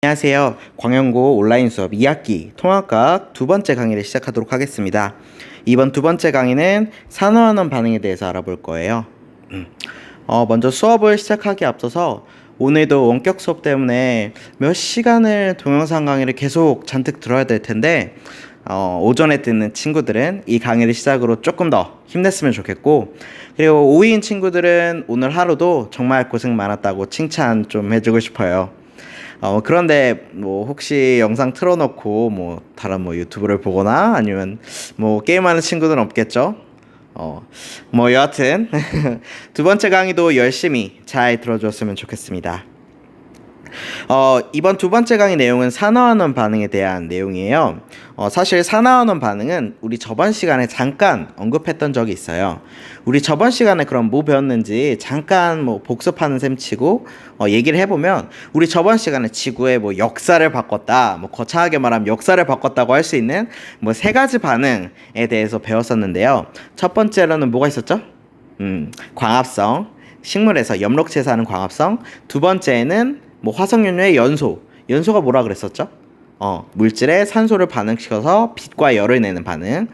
안녕하세요. 광영고 온라인 수업 2학기 통합과학 두 번째 강의를 시작하도록 하겠습니다. 이번 두 번째 강의는 산화환원 반응에 대해서 알아볼 거예요. 먼저 수업을 시작하기에 앞서서 오늘도 원격 수업 때문에 몇 시간을 동영상 강의를 계속 잔뜩 들어야 될 텐데 오전에 듣는 친구들은 이 강의를 시작으로 조금 더 힘냈으면 좋겠고, 그리고 오후인 친구들은 오늘 하루도 정말 고생 많았다고 칭찬 좀 해주고 싶어요. 그런데 뭐 혹시 영상 틀어놓고 뭐 다른 뭐 유튜브를 보거나 아니면 뭐 게임하는 친구들은 없겠죠? 뭐 여하튼 두 번째 강의도 열심히 잘 들어주었으면 좋겠습니다. 이번 두 번째 강의 내용은 산화환원 반응에 대한 내용이에요. 사실 산화환원 반응은 우리 저번 시간에 잠깐 언급했던 적이 있어요. 우리 저번 시간에 그럼 뭐 배웠는지 잠깐 뭐 복습하는 셈 치고 얘기를 해보면, 우리 저번 시간에 지구의 뭐 역사를 바꿨다, 뭐 거창하게 말하면 역사를 바꿨다고 할 수 있는 뭐 세 가지 반응에 대해서 배웠었는데요. 첫 번째로는 뭐가 있었죠? 광합성, 식물에서 엽록체에서 하는 광합성. 두 번째는 뭐 화석연료의 연소가 뭐라 그랬었죠? 물질에 산소를 반응시켜서 빛과 열을 내는 반응.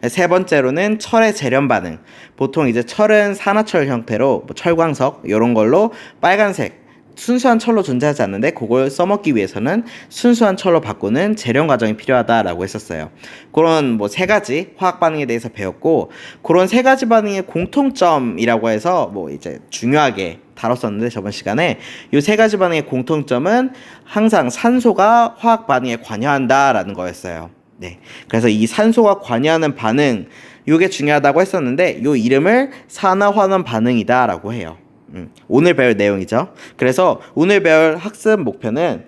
세 번째로는 철의 재련 반응. 보통 이제 철은 산화철 형태로 뭐 철광석 이런 걸로 빨간색 순수한 철로 존재하지 않는데 그걸 써먹기 위해서는 순수한 철로 바꾸는 재련 과정이 필요하다라고 했었어요. 그런 뭐 세 가지 화학 반응에 대해서 배웠고, 그런 세 가지 반응의 공통점이라고 해서 뭐 이제 중요하게 다뤘었는데, 저번 시간에 이 세 가지 반응의 공통점은 항상 산소가 화학 반응에 관여한다라는 거였어요. 네, 그래서 이 산소가 관여하는 반응, 이게 중요하다고 했었는데 이 이름을 산화환원 반응이다라고 해요. 오늘 배울 내용이죠. 그래서 오늘 배울 학습 목표는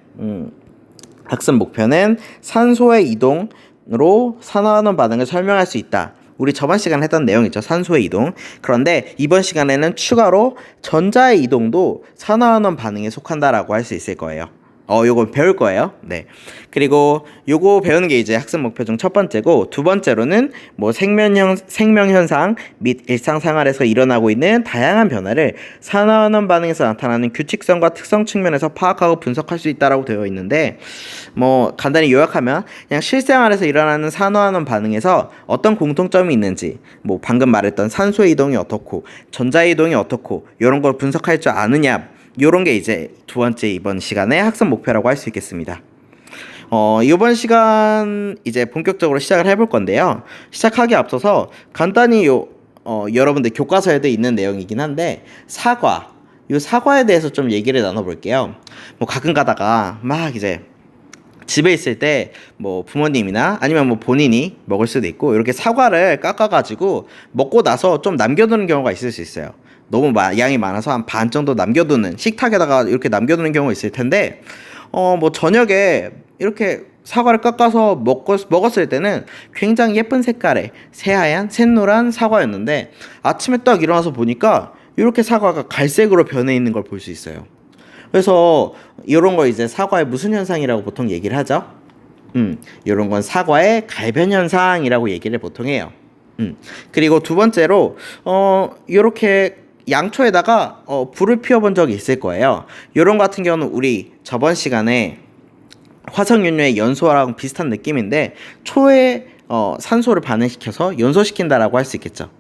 산소의 이동으로 산화환원 반응을 설명할 수 있다. 우리 저번 시간에 했던 내용이죠. 산소의 이동. 그런데 이번 시간에는 추가로 전자의 이동도 산화환원 반응에 속한다라고 할 수 있을 거예요. 요거 배울 거예요. 네. 그리고 요거 배우는 게 이제 학습 목표 중 첫 번째고, 두 번째로는 뭐 생명 현상 및 일상생활에서 일어나고 있는 다양한 변화를 산화환원 반응에서 나타나는 규칙성과 특성 측면에서 파악하고 분석할 수 있다라고 되어 있는데, 뭐 간단히 요약하면 그냥 실생활에서 일어나는 산화환원 반응에서 어떤 공통점이 있는지, 뭐 방금 말했던 산소의 이동이 어떻고 전자의 이동이 어떻고 이런 걸 분석할 줄 아느냐, 요런 게 이제 두 번째 이번 시간의 학습 목표라고 할 수 있겠습니다. 이번 시간 이제 본격적으로 시작을 해볼 건데요. 시작하기 앞서서 간단히 여러분들 교과서에도 있는 내용이긴 한데, 사과에 대해서 좀 얘기를 나눠볼게요. 뭐 가끔 가다가 막 이제 집에 있을 때 뭐 부모님이나 아니면 뭐 본인이 먹을 수도 있고, 이렇게 사과를 깎아가지고 먹고 나서 좀 남겨두는 경우가 있을 수 있어요. 너무 양이 많아서 한 반 정도 남겨두는, 식탁에다가 이렇게 남겨두는 경우가 있을 텐데, 뭐 저녁에 이렇게 사과를 깎아서 먹었을 때는 굉장히 예쁜 색깔의 새하얀 샛노란 사과였는데, 아침에 딱 일어나서 보니까 이렇게 사과가 갈색으로 변해 있는 걸 볼 수 있어요. 그래서 이런 거 이제 사과의 무슨 현상이라고 보통 얘기를 하죠? 이런 건 사과의 갈변 현상이라고 얘기를 보통 해요. 그리고 두 번째로 이렇게 양초에다가 불을 피워본 적이 있을 거예요. 이런 거 같은 경우는 우리 저번 시간에 화석연료의 연소랑 비슷한 느낌인데, 초에 산소를 반응시켜서 연소시킨다라고 할 수 있겠죠.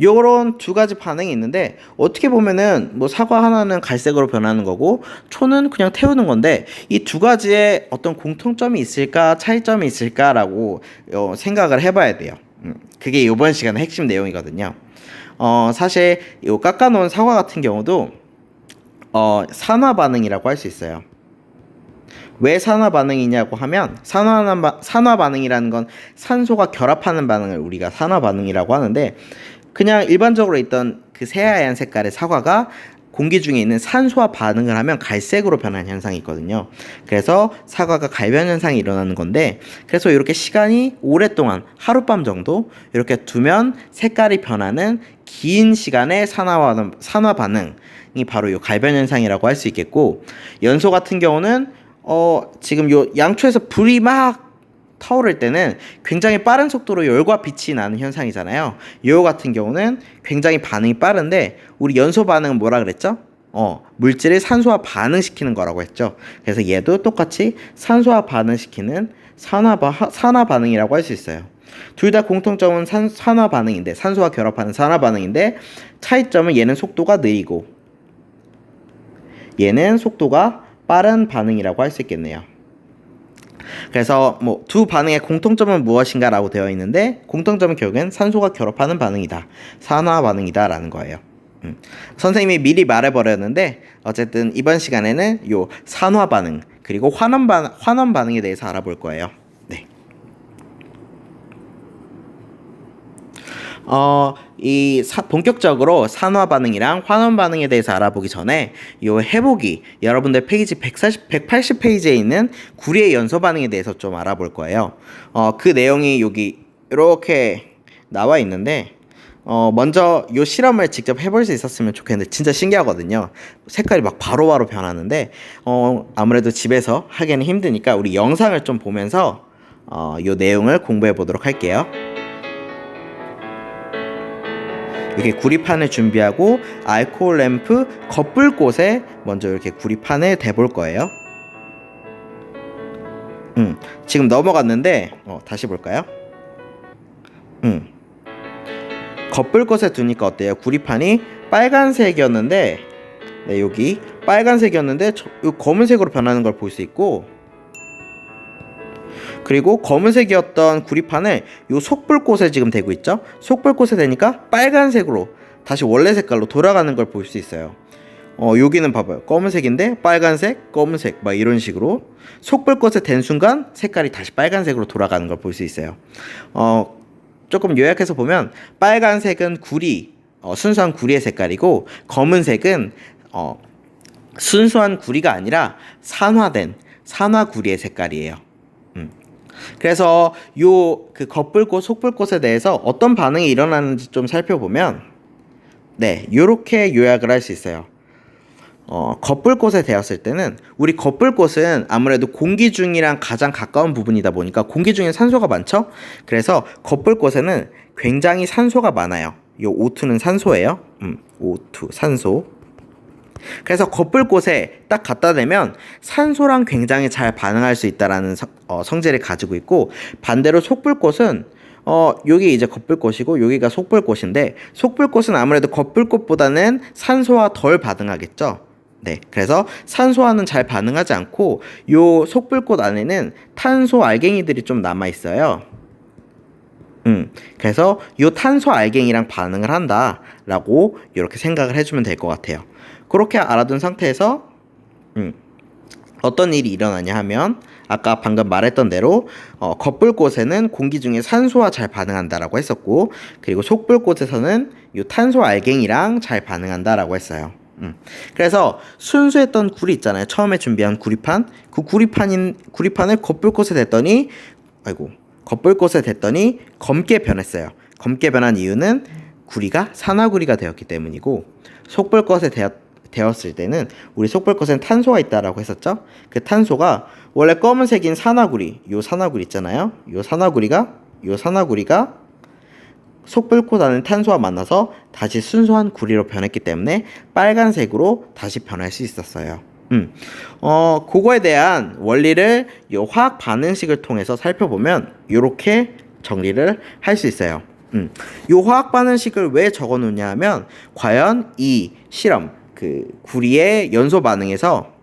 요런 두 가지 반응이 있는데, 어떻게 보면은 뭐 사과 하나는 갈색으로 변하는 거고 초는 그냥 태우는 건데, 이 두 가지에 어떤 공통점이 있을까 차이점이 있을까라고 생각을 해봐야 돼요. 그게 이번 시간의 핵심 내용이거든요. 사실 요 깎아놓은 사과 같은 경우도 산화 반응이라고 할 수 있어요. 왜 산화 반응이냐고 하면, 산화 반응이라는 건 산소가 결합하는 반응을 우리가 산화 반응이라고 하는데, 그냥 일반적으로 있던 그 새하얀 색깔의 사과가 공기 중에 있는 산소와 반응을 하면 갈색으로 변하는 현상이 있거든요. 그래서 사과가 갈변 현상이 일어나는 건데, 그래서 이렇게 시간이 오랫동안 하룻밤 정도 이렇게 두면 색깔이 변하는 긴 시간의 산화 반응이 바로 이 갈변 현상이라고 할 수 있겠고, 연소 같은 경우는 지금 요 양초에서 불이 막 타오를 때는 굉장히 빠른 속도로 열과 빛이 나는 현상이잖아요. 요 같은 경우는 굉장히 반응이 빠른데, 우리 연소 반응은 뭐라 그랬죠? 물질을 산소와 반응시키는 거라고 했죠. 그래서 얘도 똑같이 산소와 반응시키는 산화 반응이라고 할 수 있어요. 둘 다 공통점은 산화 반응인데, 산소와 결합하는 산화 반응인데, 차이점은 얘는 속도가 느리고 얘는 속도가 빠른 반응이라고 할 수 있겠네요. 그래서 뭐 두 반응의 공통점은 무엇인가 라고 되어 있는데, 공통점은 결국엔 산소가 결합하는 반응이다, 산화 반응이다 라는 거예요. 선생님이 미리 말해버렸는데, 어쨌든 이번 시간에는 요 산화 반응 그리고 환원 반응에 대해서 알아볼 거예요. 네. 본격적으로 산화 반응이랑 환원 반응에 대해서 알아보기 전에 요 해보기, 여러분들 페이지 180페이지에 있는 구리의 연소 반응에 대해서 좀 알아볼 거예요. 그 내용이 여기 이렇게 나와 있는데, 먼저 요 실험을 직접 해볼 수 있었으면 좋겠는데 진짜 신기하거든요. 색깔이 막 바로바로 변하는데, 아무래도 집에서 하기는 힘드니까 우리 영상을 좀 보면서 요 내용을 공부해 보도록 할게요. 이렇게 구리판을 준비하고 알코올 램프 겉불꽃에 먼저 이렇게 구리판을 대볼 거예요. 지금 넘어갔는데 다시 볼까요? 겉불꽃에 두니까 어때요? 구리판이 빨간색이었는데, 네, 여기 빨간색이었는데 검은색으로 변하는 걸 볼 수 있고, 그리고 검은색이었던 구리판을 요 속불꽃에 지금 대고 있죠? 속불꽃에 대니까 빨간색으로 다시 원래 색깔로 돌아가는 걸 볼 수 있어요. 여기는 봐봐요. 검은색인데 빨간색, 검은색 막 이런 식으로 속불꽃에 댄 순간 색깔이 다시 빨간색으로 돌아가는 걸 볼 수 있어요. 조금 요약해서 보면 빨간색은 구리, 순수한 구리의 색깔이고, 검은색은 순수한 구리가 아니라 산화된 산화구리의 색깔이에요. 그래서 요 그 겉불꽃, 속불꽃에 대해서 어떤 반응이 일어나는지 좀 살펴보면, 네, 요렇게 요약을 할 수 있어요. 겉불꽃에 되었을 때는, 우리 겉불꽃은 아무래도 공기 중이랑 가장 가까운 부분이다 보니까 공기 중에 산소가 많죠? 그래서 겉불꽃에는 굉장히 산소가 많아요. 요 O2는 산소예요. O2, 산소. 그래서 겉불꽃에 딱 갖다 대면 산소랑 굉장히 잘 반응할 수 있다라는 성질을 가지고 있고, 반대로 속불꽃은 여기 이제 겉불꽃이고 여기가 속불꽃인데, 속불꽃은 아무래도 겉불꽃보다는 산소와 덜 반응하겠죠. 네, 그래서 산소와는 잘 반응하지 않고 요 속불꽃 안에는 탄소 알갱이들이 좀 남아 있어요. 그래서 요 탄소 알갱이랑 반응을 한다라고 이렇게 생각을 해주면 될 것 같아요. 그렇게 알아둔 상태에서 어떤 일이 일어나냐 하면, 아까 방금 말했던 대로 겉불꽃에는 공기 중에 산소와 잘 반응한다라고 했었고, 그리고 속불꽃에서는 요 탄소 알갱이랑 잘 반응한다라고 했어요. 그래서 순수했던 구리 있잖아요. 처음에 준비한 구리판, 그 구리판을 겉불꽃에 댔더니 검게 변했어요. 검게 변한 이유는 구리가 산화구리가 되었기 때문이고, 속불꽃에 되었을 때는, 우리 속불꽃엔 탄소가 있다라고 했었죠. 그 탄소가 원래 검은색인 산화구리, 요 산화구리 있잖아요. 요 산화구리가 속불꽃 안에 탄소와 만나서 다시 순수한 구리로 변했기 때문에 빨간색으로 다시 변할 수 있었어요. 그거에 대한 원리를 요 화학 반응식을 통해서 살펴보면 이렇게 정리를 할 수 있어요. 요 화학 반응식을 왜 적어 놓냐 하면, 과연 이 실험, 그 구리의 연소 반응에서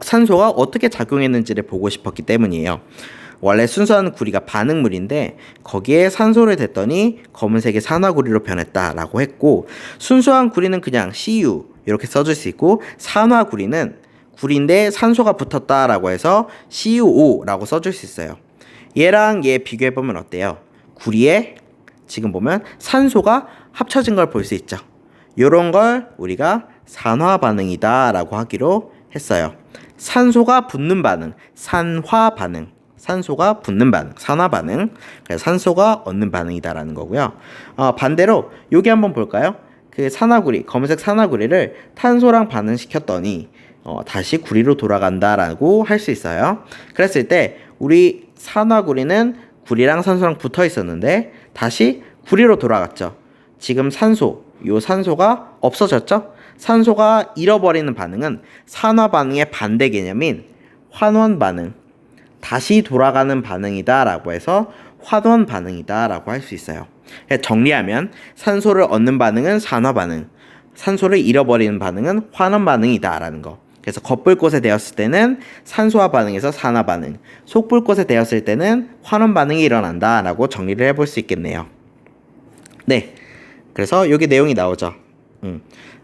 산소가 어떻게 작용했는지를 보고 싶었기 때문이에요. 원래 순수한 구리가 반응물인데 거기에 산소를 댔더니 검은색의 산화구리로 변했다라고 했고, 순수한 구리는 그냥 CU 이렇게 써줄 수 있고, 산화구리는 구리인데 산소가 붙었다라고 해서 CuO라고 써줄 수 있어요. 얘랑 얘 비교해보면 어때요? 구리에 지금 보면 산소가 합쳐진 걸 볼 수 있죠. 요런 걸 우리가 산화 반응이다 라고 하기로 했어요. 산소가 붙는 반응, 산화 반응. 산소가 붙는 반응, 산화 반응. 그래서 산소가 얻는 반응이다라는 거고요. 반대로 여기 한번 볼까요? 그 산화구리, 검은색 산화구리를 탄소랑 반응시켰더니 다시 구리로 돌아간다라고 할 수 있어요. 그랬을 때 우리 산화구리는 구리랑 산소랑 붙어 있었는데 다시 구리로 돌아갔죠. 지금 산소, 요 산소가 없어졌죠? 산소가 잃어버리는 반응은 산화 반응의 반대 개념인 환원 반응, 다시 돌아가는 반응이다 라고 해서 환원 반응이다 라고 할 수 있어요. 정리하면 산소를 얻는 반응은 산화 반응, 산소를 잃어버리는 반응은 환원 반응이다 라는 거. 그래서 겉불꽃에 되었을 때는 산소화 반응에서 산화 반응, 속불꽃에 되었을 때는 환원 반응이 일어난다 라고 정리를 해볼 수 있겠네요. 네, 그래서 여기 내용이 나오죠.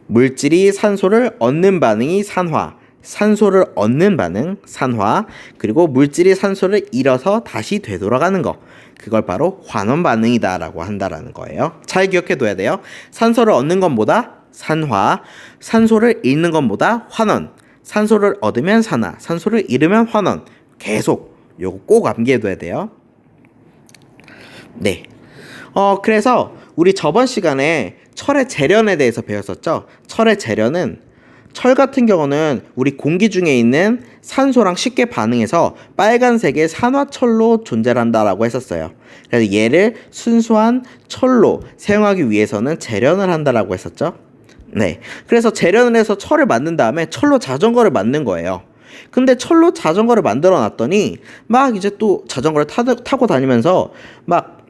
물질이 산소를 얻는 반응이 산화, 산소를 얻는 반응 산화, 그리고 물질이 산소를 잃어서 다시 되돌아가는 거, 그걸 바로 환원 반응이다 라고 한다라는 거예요. 잘 기억해 둬야 돼요. 산소를 얻는 것보다 산화, 산소를 잃는 것보다 환원, 산소를 얻으면 산화, 산소를 잃으면 환원. 계속 요거 꼭 암기해 둬야 돼요. 네. 그래서 우리 저번 시간에 철의 재련에 대해서 배웠었죠. 철의 재련은, 철 같은 경우는 우리 공기 중에 있는 산소랑 쉽게 반응해서 빨간색의 산화철로 존재한다라고 했었어요. 그래서 얘를 순수한 철로 사용하기 위해서는 재련을 한다라고 했었죠. 네. 그래서 재련을 해서 철을 만든 다음에 철로 자전거를 만든 거예요. 근데 철로 자전거를 만들어 놨더니 막 이제 또 자전거를 타고 다니면서 막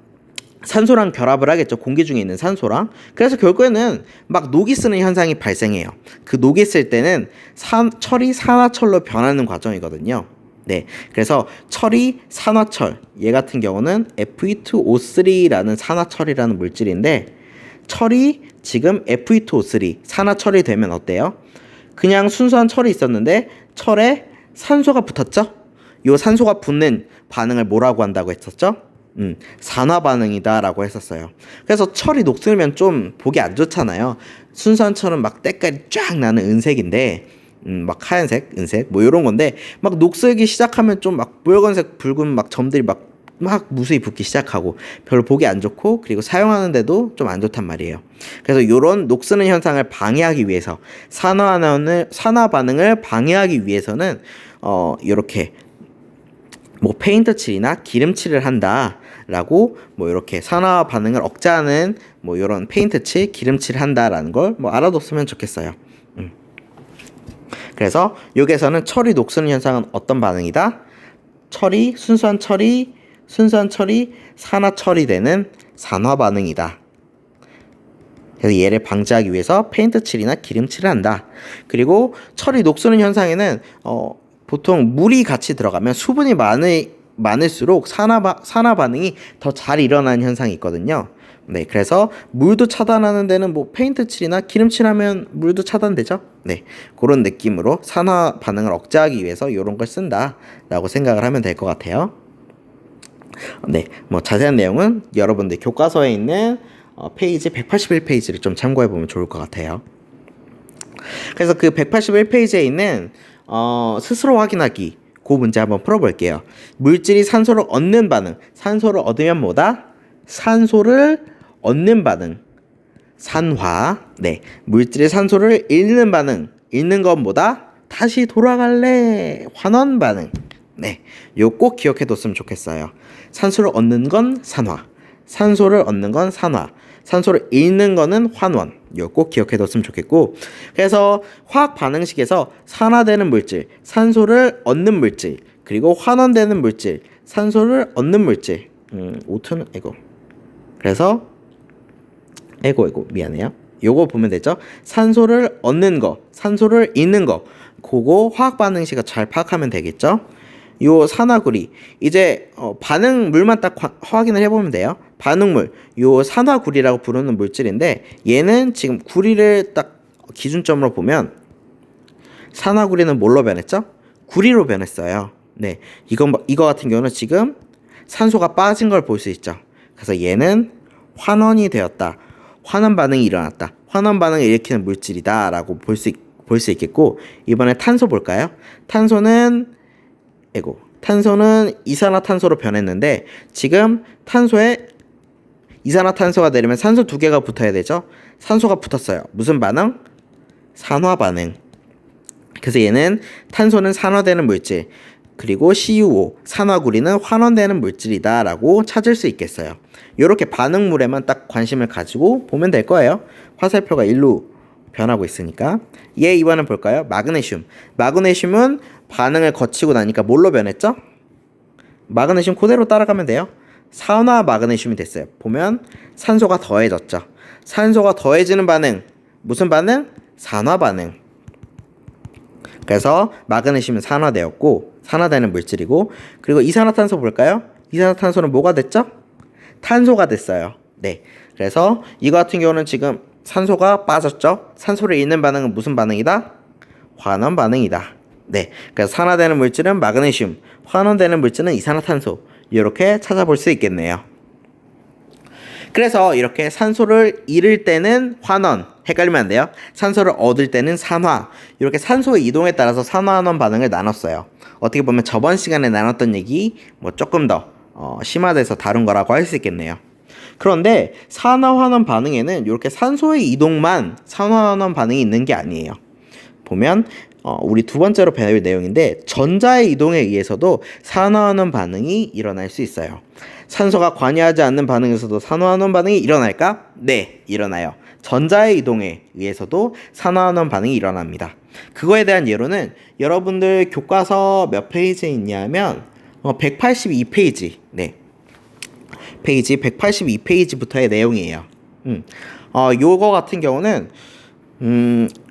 산소랑 결합을 하겠죠. 공기 중에 있는 산소랑. 그래서 결국에는 막 녹이 쓰는 현상이 발생해요. 그 녹이 쓸 때는 철이 산화철로 변하는 과정이거든요. 네, 그래서 철이 산화철, 얘 같은 경우는 Fe2O3라는 산화철이라는 물질인데, 철이 지금 Fe2O3 산화철이 되면 어때요? 그냥 순수한 철이 있었는데 철에 산소가 붙었죠? 요 산소가 붙는 반응을 뭐라고 한다고 했었죠? 산화 반응이다 라고 했었어요. 그래서 철이 녹슬면 좀 보기 안 좋잖아요. 순수한 철은 막 때깔이 쫙 나는 은색인데, 막 하얀색, 은색 뭐 이런 건데, 막 녹슬기 시작하면 좀 막 붉은색, 붉은 막 점들이 막 무수히 붙기 시작하고 별로 보기 안 좋고, 그리고 사용하는데도 좀 안 좋단 말이에요. 그래서 이런 녹슬는 현상을 방해하기 위해서, 산화 반응을 방해하기 위해서는 이렇게 뭐 페인트 칠이나 기름칠을 한다라고, 뭐 이렇게 산화 반응을 억제하는 뭐 이런 페인트 칠, 기름칠을 한다라는 걸 뭐 알아뒀으면 좋겠어요. 그래서 여기에서는 철이 녹슬는 현상은 어떤 반응이다? 순수한 철이 산화철이 되는 산화 반응이다. 그래서 얘를 방지하기 위해서 페인트 칠이나 기름칠을 한다. 그리고 철이 녹슬는 현상에는 보통 물이 같이 들어가면 수분이 많을수록 산화 반응이 더 잘 일어나는 현상이 있거든요. 네, 그래서 물도 차단하는 데는 뭐 페인트 칠이나 기름칠 하면 물도 차단되죠. 네, 그런 느낌으로 산화 반응을 억제하기 위해서 이런 걸 쓴다라고 생각을 하면 될 것 같아요. 네, 뭐 자세한 내용은 여러분들 교과서에 있는 페이지 181페이지를 좀 참고해 보면 좋을 것 같아요. 그래서 그 181페이지에 있는 스스로 확인하기, 그 문제 한번 풀어볼게요. 물질이 산소를 얻는 반응, 산소를 얻으면 뭐다? 산소를 얻는 반응, 산화. 네, 물질이 산소를 잃는 반응, 잃는 건 뭐다? 다시 돌아갈래, 환원 반응. 네, 요 꼭 기억해뒀으면 좋겠어요. 산소를 얻는 건 산화, 산소를 얻는 건 산화, 산소를 잃는 거는 환원. 요 꼭 기억해뒀으면 좋겠고, 그래서 화학 반응식에서 산화되는 물질, 산소를 얻는 물질, 그리고 환원되는 물질, 산소를 얻는 물질. 오트는 그래서 미안해요. 요거 보면 되죠. 산소를 얻는 거, 산소를 잃는 거, 그거 화학 반응식을 잘 파악하면 되겠죠. 요 산화구리, 이제 반응물만 딱 확인을 해보면 돼요. 반응물, 요 산화구리라고 부르는 물질인데, 얘는 지금 구리를 딱 기준점으로 보면 산화구리는 뭘로 변했죠? 구리로 변했어요. 네, 이거 같은 경우는 지금 산소가 빠진 걸 볼 수 있죠. 그래서 얘는 환원이 되었다, 환원 반응이 일어났다, 환원 반응을 일으키는 물질이다 라고 볼 수 있겠고, 이번에 탄소 볼까요? 탄소는 이산화탄소로 변했는데, 지금 탄소에 이산화탄소가 되려면 산소 2개가 붙어야 되죠. 산소가 붙었어요. 무슨 반응? 산화 반응. 그래서 얘는 탄소는 산화되는 물질, 그리고 CuO, 산화구리는 환원되는 물질이다 라고 찾을 수 있겠어요. 이렇게 반응물에만 딱 관심을 가지고 보면 될 거예요. 화살표가 일로 변하고 있으니까. 얘 이번엔 볼까요? 마그네슘. 마그네슘은 반응을 거치고 나니까 뭘로 변했죠? 마그네슘 그대로 따라가면 돼요. 산화 마그네슘이 됐어요. 보면 산소가 더해졌죠. 산소가 더해지는 반응. 무슨 반응? 산화 반응. 그래서 마그네슘은 산화되었고, 산화되는 물질이고, 그리고 이산화탄소 볼까요? 이산화탄소는 뭐가 됐죠? 탄소가 됐어요. 네. 그래서 이거 같은 경우는 지금 산소가 빠졌죠? 산소를 잃는 반응은 무슨 반응이다? 환원 반응이다. 네. 그래서 산화되는 물질은 마그네슘, 환원되는 물질은 이산화탄소. 이렇게 찾아볼 수 있겠네요. 그래서 이렇게 산소를 잃을 때는 환원, 헷갈리면 안 돼요. 산소를 얻을 때는 산화. 이렇게 산소의 이동에 따라서 산화환원 반응을 나눴어요. 어떻게 보면 저번 시간에 나눴던 얘기 뭐 조금 더 심화돼서 다룬 거라고 할 수 있겠네요. 그런데 산화환원 반응에는 이렇게 산소의 이동만 산화환원 반응이 있는 게 아니에요. 보면 우리 두 번째로 배울 내용인데 전자의 이동에 의해서도 산화환원 반응이 일어날 수 있어요. 산소가 관여하지 않는 반응에서도 산화환원 반응이 일어날까? 네, 일어나요. 전자의 이동에 의해서도 산화환원 반응이 일어납니다. 그거에 대한 예로는 여러분들 교과서 몇 페이지에 있냐면 182페이지. 네. 페이지 182페이지부터의 내용이에요. 요거 같은 경우는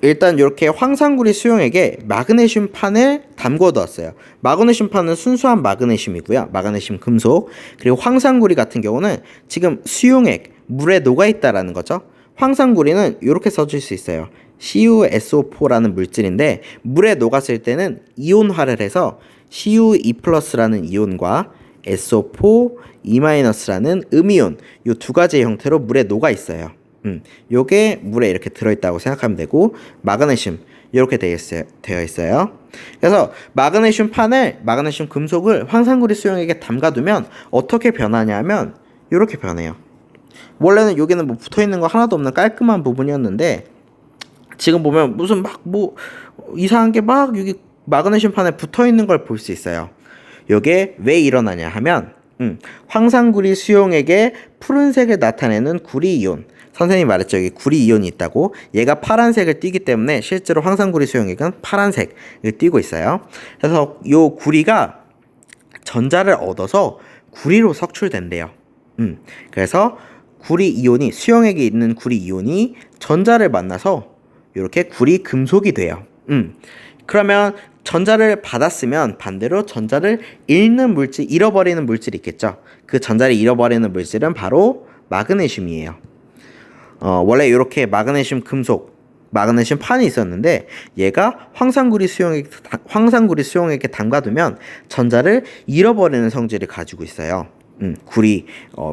일단 이렇게 황산구리 수용액에 마그네슘 판을 담궈 두었어요. 마그네슘 판은 순수한 마그네슘이고요. 마그네슘 금속. 그리고 황산구리 같은 경우는 지금 수용액, 물에 녹아 있다라는 거죠. 황산구리는 이렇게 써줄 수 있어요. CuSO4라는 물질인데 물에 녹았을 때는 이온화를 해서 Cu2+라는 이온과 SO4, E-라는 음이온 이 두 가지의 형태로 물에 녹아 있어요. 요게 물에 이렇게 들어있다고 생각하면 되고 마그네슘 이렇게 되어 있어요. 그래서 마그네슘 판을 마그네슘 금속을 황산구리 수용액에 담가두면 어떻게 변하냐면 이렇게 변해요. 원래는 여기는 뭐 붙어있는 거 하나도 없는 깔끔한 부분이었는데 지금 보면 무슨 막 뭐 이상한 게 막 여기 마그네슘 판에 붙어있는 걸 볼 수 있어요. 요게 왜 일어나냐 하면 황산구리 수용액에 푸른색을 나타내는 구리이온, 선생님이 말했죠. 여기 구리이온이 있다고. 얘가 파란색을 띠기 때문에 실제로 황산구리 수용액은 파란색을 띠고 있어요. 그래서 요 구리가 전자를 얻어서 구리로 석출된대요. 그래서 구리이온이 수용액에 있는 구리이온이 전자를 만나서 이렇게 구리 금속이 돼요. 그러면 전자를 받았으면 반대로 전자를 잃는 물질, 잃어버리는 물질이 있겠죠. 그 전자를 잃어버리는 물질은 바로 마그네슘이에요. 원래 이렇게 마그네슘 금속, 마그네슘 판이 있었는데 얘가 황산구리 수용액에 담가두면 전자를 잃어버리는 성질을 가지고 있어요.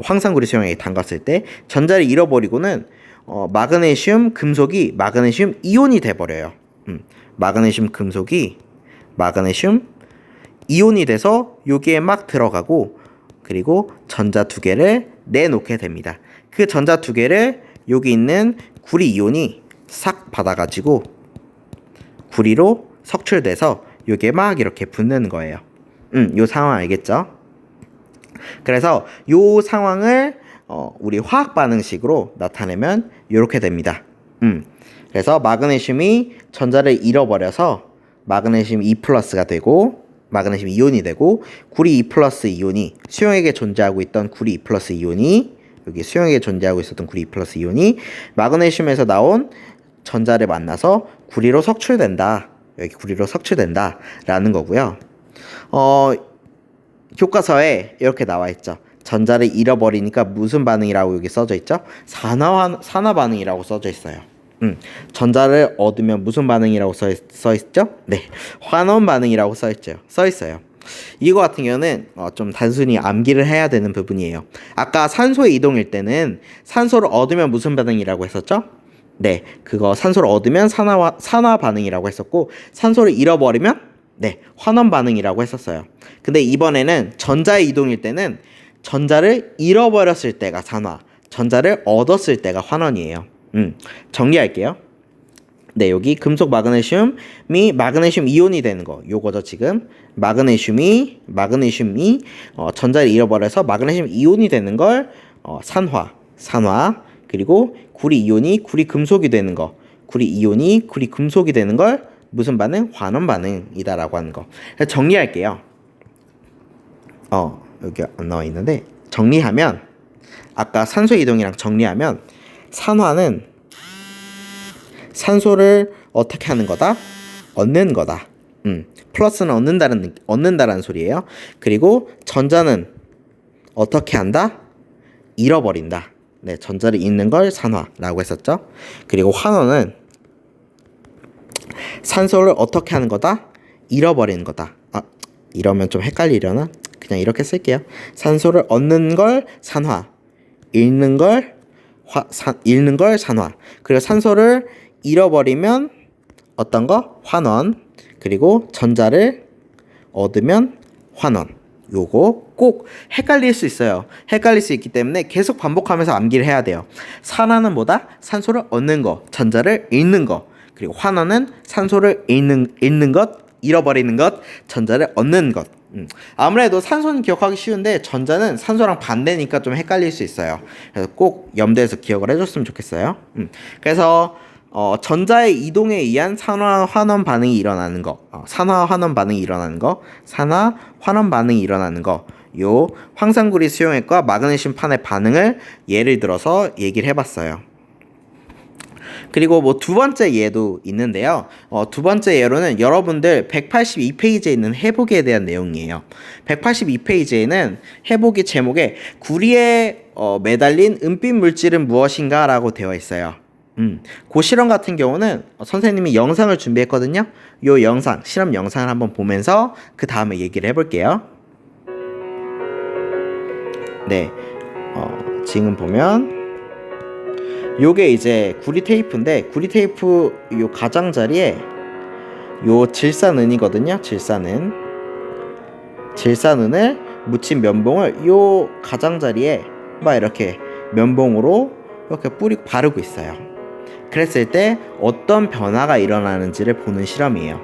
황산구리 수용액에 담갔을 때 전자를 잃어버리고는 마그네슘 금속이 마그네슘 이온이 돼버려요. 마그네슘 금속이 마그네슘 이온이 돼서 여기에 막 들어가고 그리고 전자 두 개를 내놓게 됩니다. 그 전자 두 개를 여기 있는 구리 이온이 싹 받아가지고 구리로 석출돼서 여기에 막 이렇게 붙는 거예요. 요 상황 알겠죠? 그래서 요 상황을 우리 화학 반응식으로 나타내면 이렇게 됩니다. 그래서 마그네슘이 전자를 잃어버려서 마그네슘 E+가 되고 마그네슘 이온이 되고 구리 E+ 이온이 수용액에 존재하고 있던 구리 E+ 이온이 여기 수용액에 존재하고 있었던 구리 E+ 이온이 마그네슘에서 나온 전자를 만나서 구리로 석출된다. 여기 구리로 석출된다 라는 거고요. 교과서에 이렇게 나와 있죠. 전자를 잃어버리니까 무슨 반응이라고 여기 써져 있죠? 산화 반응이라고 써져 있어요. 전자를 얻으면 무슨 반응이라고 써 있죠? 네, 환원 반응이라고 써 있어요. 이거 같은 경우는 좀 단순히 암기를 해야 되는 부분이에요. 아까 산소의 이동일 때는 산소를 얻으면 무슨 반응이라고 했었죠? 네, 그거 산소를 얻으면 산화 반응이라고 했었고 산소를 잃어버리면 네, 환원 반응이라고 했었어요. 근데 이번에는 전자의 이동일 때는 전자를 잃어버렸을 때가 산화, 전자를 얻었을 때가 환원이에요. 정리할게요. 네, 여기 금속 마그네슘이 마그네슘 이온이 되는 거 요거죠. 지금 마그네슘이 전자를 잃어버려서 마그네슘 이온이 되는 걸 산화 그리고 구리 이온이 구리 금속이 되는 거 구리 이온이 구리 금속이 되는 걸 무슨 반응? 환원 반응이다라고 하는 거. 정리할게요. 여기 안 나와 있는데 정리하면 아까 산소 이동이랑 정리하면 산화는 산소를 어떻게 하는 거다? 얻는 거다. 플러스는 얻는다라는 소리예요. 그리고 전자는 어떻게 한다? 잃어버린다. 네, 전자를 잃는 걸 산화라고 했었죠. 그리고 환원은 산소를 어떻게 하는 거다? 잃어버리는 거다. 이러면 좀 헷갈리려나? 그냥 이렇게 쓸게요. 산소를 얻는 걸 산화, 잃는 걸 산화. 그리고 산소를 잃어버리면 어떤 거? 환원. 그리고 전자를 얻으면 환원. 요거 꼭 헷갈릴 수 있어요. 헷갈릴 수 있기 때문에 계속 반복하면서 암기를 해야 돼요. 산화는 뭐다? 산소를 얻는 거, 전자를 잃는 거. 그리고 환원은 산소를 잃는 것, 잃어버리는 것, 전자를 얻는 것. 아무래도 산소는 기억하기 쉬운데 전자는 산소랑 반대니까 좀 헷갈릴 수 있어요. 그래서 꼭 염두에서 기억을 해줬으면 좋겠어요. 그래서 전자의 이동에 의한 산화 환원 반응이 일어나는 거, 산화 환원 반응이 일어나는 거, 산화 환원 반응이 일어나는 거, 요 황산구리 수용액과 마그네슘 판의 반응을 예를 들어서 얘기를 해봤어요. 그리고 뭐 두 번째 예도 있는데요. 두 번째 예로는 여러분들 182페이지에 있는 해보기에 대한 내용이에요. 182페이지에는 해보기 제목에 구리에 매달린 은빛 물질은 무엇인가 라고 되어 있어요. 그 실험 같은 경우는 선생님이 영상을 준비했거든요. 요 영상, 실험 영상을 한번 보면서 그 다음에 얘기를 해볼게요. 네, 지금 보면 요게 이제 구리 테이프인데 구리 테이프 요 가장자리에 요 질산은이거든요. 질산은을 묻힌 면봉을 요 가장자리에 막 이렇게 면봉으로 이렇게 바르고 있어요. 그랬을 때 어떤 변화가 일어나는지를 보는 실험이에요.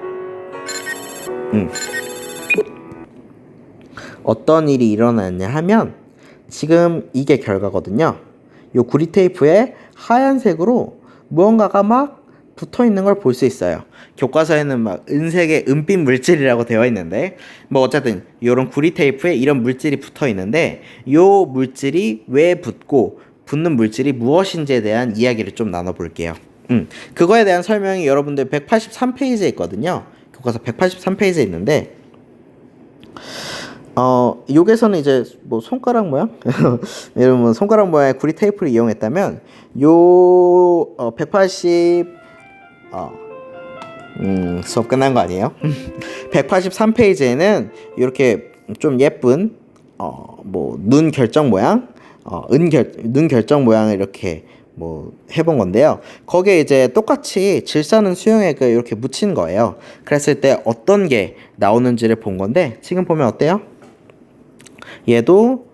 어떤 일이 일어났냐 하면 지금 이게 결과거든요. 요 구리 테이프에 하얀색으로 무언가가 막 붙어 있는 걸 볼 수 있어요. 교과서에는 막 은색의 은빛 물질이라고 되어 있는데 뭐 어쨌든 요런 구리 테이프에 이런 물질이 붙어 있는데 요 물질이 왜 붙고 붙는 물질이 무엇인지에 대한 이야기를 좀 나눠볼게요. 그거에 대한 설명이 여러분들 183페이지에 있거든요. 교과서 183페이지에 있는데 여기서는 이제 뭐 손가락 모양? 여러분 손가락 모양의 구리 테이프를 이용했다면 요 180 수업 끝난 거 아니에요? 183페이지에는 이렇게 좀 예쁜 뭐 눈 결정 모양, 눈 결정 모양을 이렇게 뭐 해본 건데요. 거기에 이제 똑같이 질산은 수용액을 이렇게 묻힌 거예요. 그랬을 때 어떤 게 나오는지를 본 건데 지금 보면 어때요? 얘도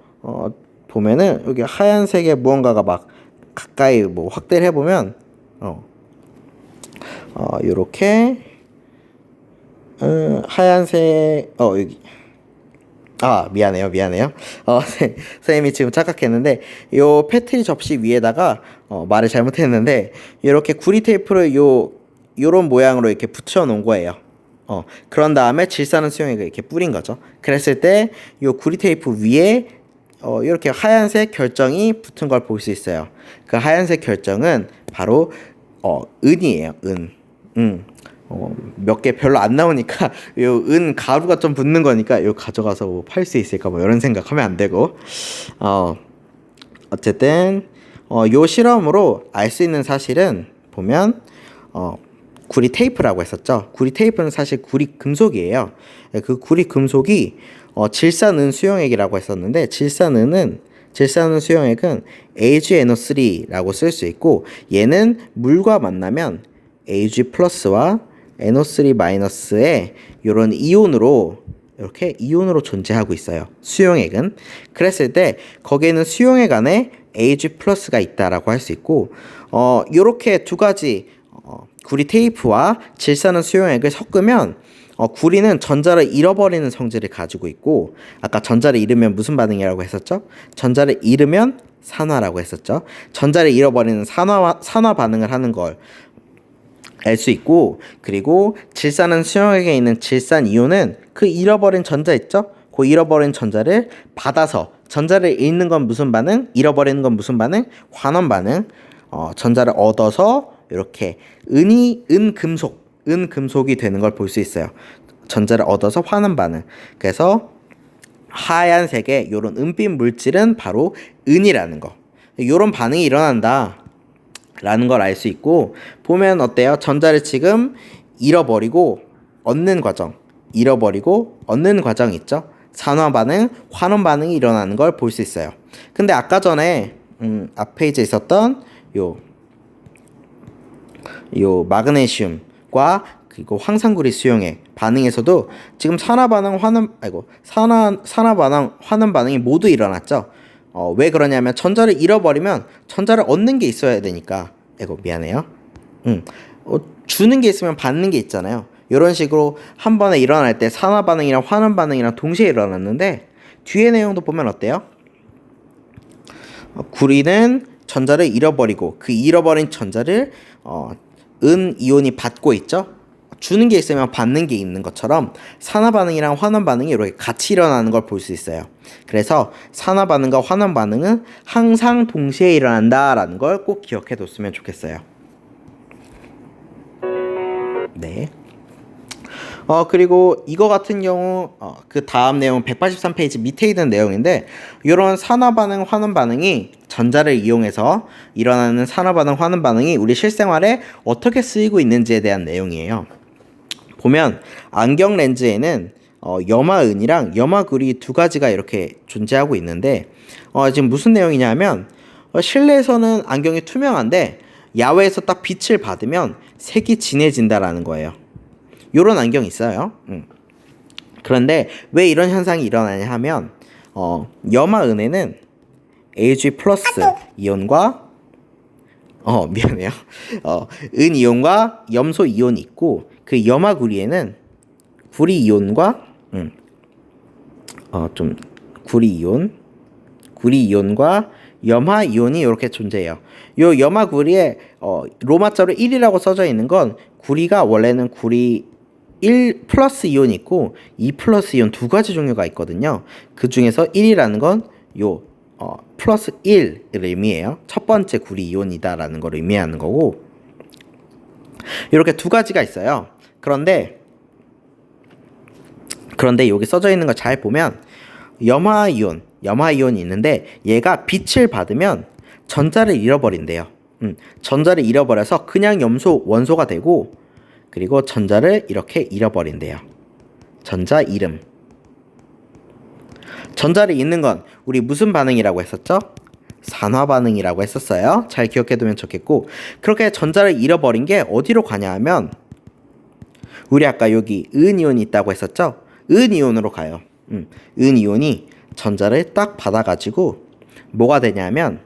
보면은 여기 하얀색의 무언가가 막 가까이 뭐 확대를 해보면 요렇게 하얀색 여기 미안해요. 선생님이 지금 착각했는데 요 패트리 접시 위에다가 말을 잘못했는데 이렇게 구리 테이프를 요런 모양으로 이렇게 붙여 놓은 거예요. 그런 다음에 질산은 수용액을 이렇게 뿌린 거죠. 그랬을 때 요 구리 테이프 위에 이렇게 하얀색 결정이 붙은 걸 볼 수 있어요. 그 하얀색 결정은 바로 은이에요. 몇 개 별로 안 나오니까 요 은 가루가 좀 붙는 거니까 요 가져가서 뭐 팔 수 있을까 뭐 이런 생각하면 안 되고 어쨌든 요 실험으로 알 수 있는 사실은 보면 구리 테이프라고 했었죠. 구리 테이프는 사실 구리 금속이에요. 그 구리 금속이 질산은 수용액이라고 했었는데 질산은 수용액은 AgNO3라고 쓸 수 있고 얘는 물과 만나면 Ag 플러스와 NO3 마이너스의 이런 이온으로 이렇게 이온으로 존재하고 있어요. 수용액은. 그랬을 때 거기에는 수용액 안에 Ag 플러스가 있다라고 할 수 있고 이렇게 두 가지 구리 테이프와 질산은 수용액을 섞으면 구리는 전자를 잃어버리는 성질을 가지고 있고 아까 전자를 잃으면 무슨 반응이라고 했었죠? 전자를 잃으면 산화라고 했었죠. 전자를 잃어버리는 산화 반응을 하는 걸 알 수 있고, 그리고 질산은 수용액에 있는 질산 이온은 그 잃어버린 전자 있죠? 그 잃어버린 전자를 받아서, 전자를 잃는 건 무슨 반응? 잃어버리는 건 무슨 반응? 환원 반응. 전자를 얻어서 이렇게 은금속이 되는 걸 볼 수 있어요. 전자를 얻어서 환원 반응. 그래서 하얀색의 요런 은빛 물질은 바로 은이라는 거. 요런 반응이 일어난다 라는 걸 알 수 있고, 보면 어때요? 전자를 지금 잃어버리고 얻는 과정, 잃어버리고 얻는 과정 있죠? 산화 반응, 환원 반응이 일어나는 걸 볼 수 있어요. 근데 아까 전에 앞 페이지에 있었던 요 마그네슘과 그리고 황산구리 수용액 반응에서도 지금 산화 반응, 환원 반응이 모두 일어났죠. 왜 그러냐면 전자를 잃어버리면 전자를 얻는 게 있어야 되니까. 미안해요. 주는 게 있으면 받는 게 있잖아요. 이런 식으로 한 번에 일어날 때 산화 반응이랑 환원 반응이랑 동시에 일어났는데, 뒤에 내용도 보면 어때요? 구리는 전자를 잃어버리고 그 잃어버린 전자를 은 이온이 받고 있죠. 주는 게 있으면 받는 게 있는 것처럼 산화 반응이랑 환원 반응이 이렇게 같이 일어나는 걸 볼 수 있어요. 그래서 산화 반응과 환원 반응은 항상 동시에 일어난다라는 걸 꼭 기억해 뒀으면 좋겠어요. 네. 그리고 이거 같은 경우 그 다음 내용 183페이지 밑에 있는 내용인데, 이런 산화 반응, 환원 반응이 전자를 이용해서 일어나는 산화 반응, 환원 반응이 우리 실생활에 어떻게 쓰이고 있는지에 대한 내용이에요. 보면 안경 렌즈에는 염화은이랑 염화구리 두 가지가 이렇게 존재하고 있는데, 지금 무슨 내용이냐면 실내에서는 안경이 투명한데 야외에서 딱 빛을 받으면 색이 진해진다라는 거예요. 요런 안경이 있어요. 그런데 왜 이런 현상이 일어나냐 하면 염화은에는 Ag 플러스 이온과 미안해요. 은 이온과 염소 이온이 있고, 그 염화구리에는 구리 이온과 구리 이온과 염화 이온이 이렇게 존재해요. 요 염화구리에 로마자로 1이라고 써져 있는 건, 구리가 원래는 구리 1 플러스 이온이 있고 2 플러스 이온 두 가지 종류가 있거든요. 그 중에서 1이라는 건 요 플러스 1을 의미해요. 첫 번째 구리 이온이다라는 걸 의미하는 거고, 이렇게 두 가지가 있어요. 그런데 여기 써져 있는 거 잘 보면 염화 이온이 있는데, 얘가 빛을 받으면 전자를 잃어버린대요. 전자를 잃어버려서 그냥 염소 원소가 되고, 그리고 전자를 이렇게 잃어버린대요. 전자 잃음. 전자를 잃는 건 우리 무슨 반응이라고 했었죠? 산화 반응이라고 했었어요. 잘 기억해두면 좋겠고, 그렇게 전자를 잃어버린 게 어디로 가냐 하면, 우리 아까 여기 은이온이 있다고 했었죠? 은이온으로 가요. 은이온이 전자를 딱 받아가지고 뭐가 되냐면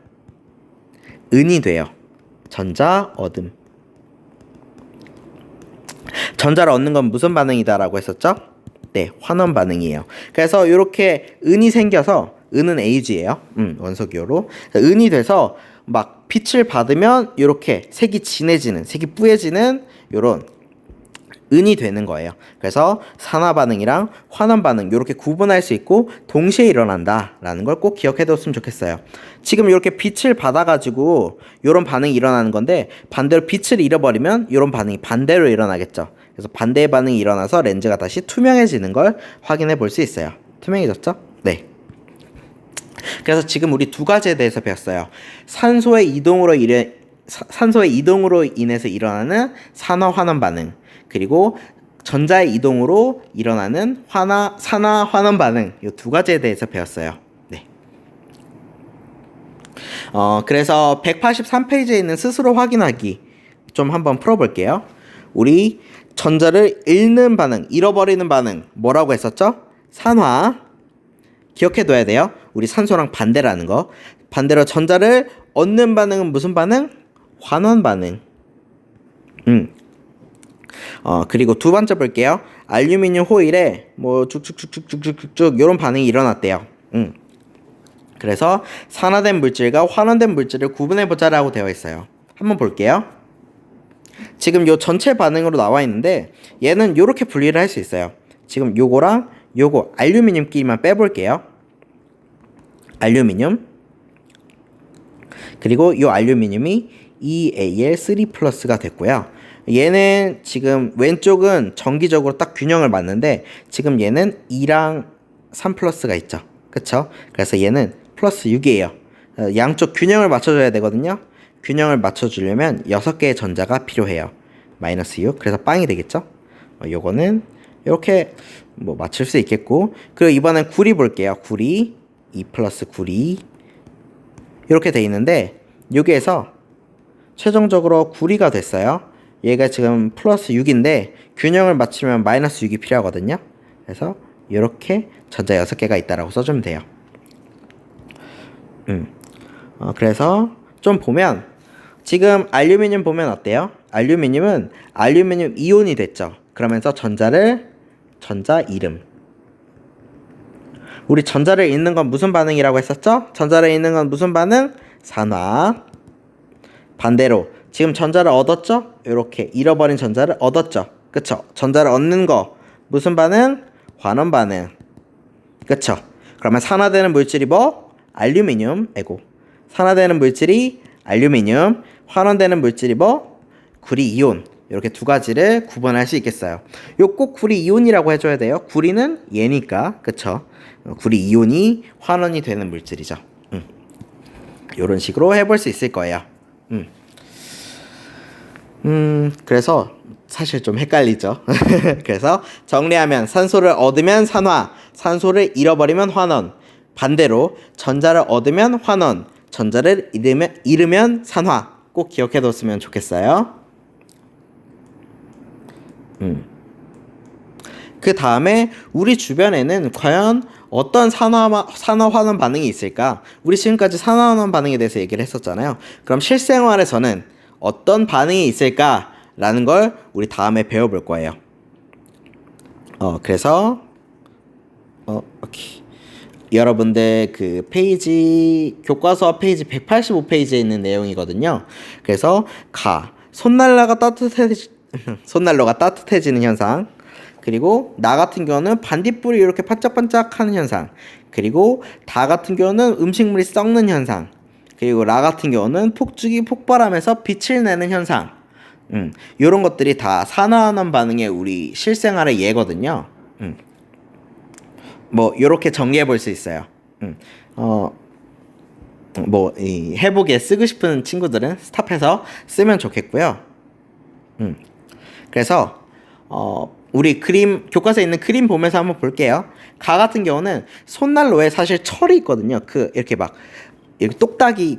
은이 돼요. 전자 얻음. 전자를 얻는 건 무슨 반응이다라고 했었죠? 네, 환원 반응이에요. 그래서 이렇게 은이 생겨서, 은은 Ag예요. 원소기호로. 은이 돼서 막 빛을 받으면 이렇게 색이 진해지는, 색이 뿌얘지는 요런 은이 되는 거예요. 그래서 산화 반응이랑 환원 반응 이렇게 구분할 수 있고 동시에 일어난다라는 걸 꼭 기억해뒀으면 좋겠어요. 지금 이렇게 빛을 받아가지고 이런 반응이 일어나는 건데, 반대로 빛을 잃어버리면 이런 반응이 반대로 일어나겠죠. 그래서 반대의 반응이 일어나서 렌즈가 다시 투명해지는 걸 확인해 볼 수 있어요. 투명해졌죠? 네. 그래서 지금 우리 두 가지에 대해서 배웠어요. 산소의 이동으로 인해서 일어나는 산화 환원 반응, 그리고 전자의 이동으로 일어나는 산화 환원 반응, 이 두 가지에 대해서 배웠어요. 네. 그래서 183페이지에 있는 스스로 확인하기 좀 한번 풀어볼게요. 우리 전자를 잃는 반응, 잃어버리는 반응 뭐라고 했었죠? 산화. 기억해둬야 돼요. 우리 산소랑 반대라는 거. 반대로 전자를 얻는 반응은 무슨 반응? 환원 반응. 그리고 두 번째 볼게요. 알루미늄 호일에 뭐 쭉쭉쭉쭉쭉쭉쭉 이런 반응이 일어났대요. 그래서 산화된 물질과 환원된 물질을 구분해보자라고 되어 있어요. 한번 볼게요. 지금 요 전체 반응으로 나와 있는데 얘는 요렇게 분리를 할 수 있어요. 지금 요거랑 요거 알루미늄끼리만 빼볼게요. 알루미늄 그리고 요 알루미늄이 EAl3 플러스가 됐고요. 얘는 지금 왼쪽은 정기적으로 딱 균형을 맞는데 지금 얘는 2랑 3 플러스가 있죠. 그쵸? 그래서 얘는 플러스 6이에요. 양쪽 균형을 맞춰줘야 되거든요. 균형을 맞춰주려면 6개의 전자가 필요해요. 마이너스 6. 그래서 빵이 되겠죠? 요거는 이렇게 뭐 맞출 수 있겠고, 그리고 이번엔 구리 볼게요. 구리 2 플러스 구리 이렇게 돼 있는데 여기에서 최종적으로 구리가 됐어요. 얘가 지금 플러스 6인데 균형을 맞추면 마이너스 6이 필요하거든요. 그래서 이렇게 전자 6개가 있다라고 써주면 돼요. 그래서 좀 보면 지금 알루미늄 보면 어때요? 알루미늄은 알루미늄 이온이 됐죠. 그러면서 전자 이름. 우리 전자를 잃는 건 무슨 반응이라고 했었죠? 전자를 잃는 건 무슨 반응? 산화. 반대로 지금 전자를 얻었죠? 이렇게 잃어버린 전자를 얻었죠. 그쵸? 전자를 얻는 거 무슨 반응? 환원 반응. 그쵸? 그러면 산화되는 물질이 뭐? 알루미늄. 산화되는 물질이 알루미늄. 환원되는 물질이 뭐? 구리 이온. 이렇게 두 가지를 구분할 수 있겠어요. 요 꼭 구리 이온이라고 해줘야 돼요. 구리는 얘니까. 그쵸? 구리 이온이 환원이 되는 물질이죠. 이런 식으로 해볼 수 있을 거예요. 그래서 사실 좀 헷갈리죠. 그래서 정리하면 산소를 얻으면 산화, 산소를 잃어버리면 환원, 반대로 전자를 얻으면 환원, 전자를 잃으면 산화. 꼭 기억해뒀으면 좋겠어요. 그 다음에 우리 주변에는 과연 어떤 산화환원 반응이 있을까? 우리 지금까지 산화환원 반응에 대해서 얘기를 했었잖아요. 그럼 실생활에서는 어떤 반응이 있을까라는 걸 우리 다음에 배워볼 거예요. 그래서 오케이. 여러분들 그 페이지 교과서 페이지 185페이지에 있는 내용이거든요. 그래서 손난로가 따뜻해지는 현상. 그리고 나 같은 경우는 반딧불이 이렇게 반짝반짝하는 현상. 그리고 다 같은 경우는 음식물이 썩는 현상. 그리고 라 같은 경우는 폭죽이 폭발하면서 빛을 내는 현상. 이런 것들이 다 산화환원 반응의 우리 실생활의 예거든요. 뭐 이렇게 정리해 볼 수 있어요. 이 해보기에 쓰고 싶은 친구들은 스탑해서 쓰면 좋겠고요. 그래서 우리 그림 교과서에 있는 그림 보면서 한번 볼게요. 가 같은 경우는 손난로에 사실 철이 있거든요. 이렇게 막 이렇게 똑딱이